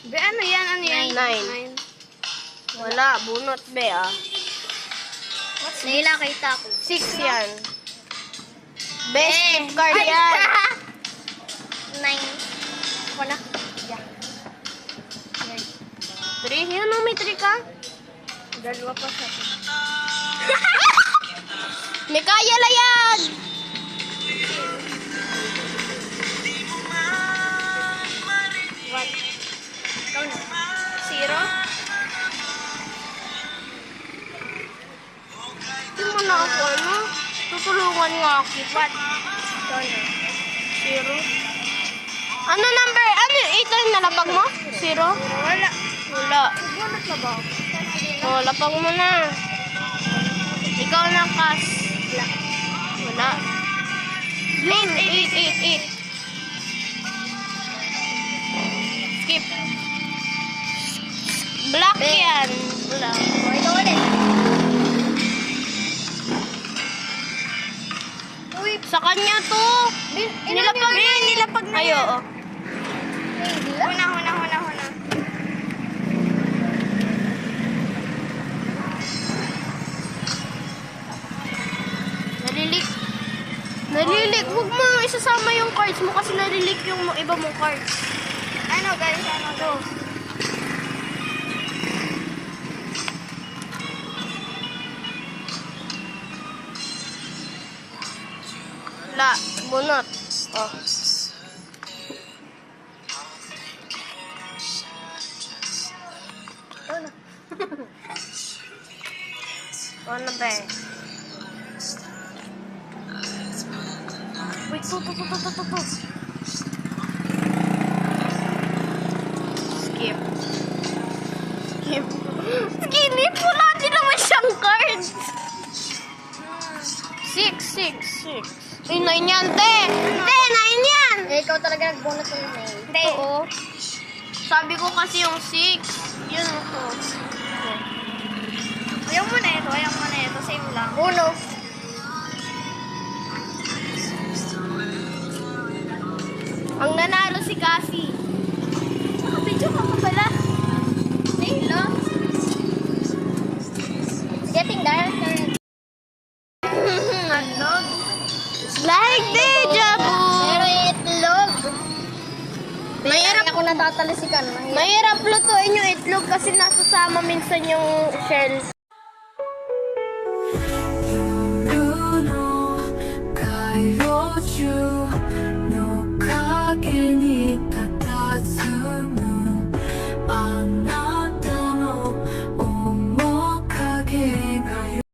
Be, ano yan? Ano yan? 9. Wala, bunot be ah. Naila kita ko. 6 yan. Best gift card yan. 9. Ako na. 3? Yun ang may 3 ka? Dalawa pa sa atin. May kaya la yan! What? Ikaw na. 0? Hindi mo na ako, ano? Tutulungan nga ako. What? Ikaw na. 0. Ano number? Ano yung 8 ang nalapag mo? 0? Wala. Wala. Bunot na ba? O, lapag mo na. Ikaw na, Kas. Wala. Wala. Yun, 8. Skip. Black yan. Wala. O, ikaw ulit. Uy, Sa kanya to. Nilapag na. nilapag na Ay, yan. oo. Huna. Nalilik. Huwag mo isasama yung cards mo kasi nalilik yung iba mong cards. Ano guys, ano to? Wala. Bunot. Oh. Ano? Ano ba eh? Wait, to. Skip. Skip. Wala din naman siyang cards. 6. Ay, 9 yan, te. Te, 9 yan. Eh, ikaw talaga nagbunot ng mail. Hindi. Oo. Sabi ko kasi yung 6. Yun ako. Ayaw mo na ito. Same lang. Uno. Ang nanalo si Cassie. Nakapidyo ka pa pala. Nilo. Getting darker. Hotdog. Like deja vu. Pero itlog. Mahirap, Ako natatalisikan. mahirap lutuin yung itlog kasi nasasama minsan yung shell. 눈으로 가려줘 녹하게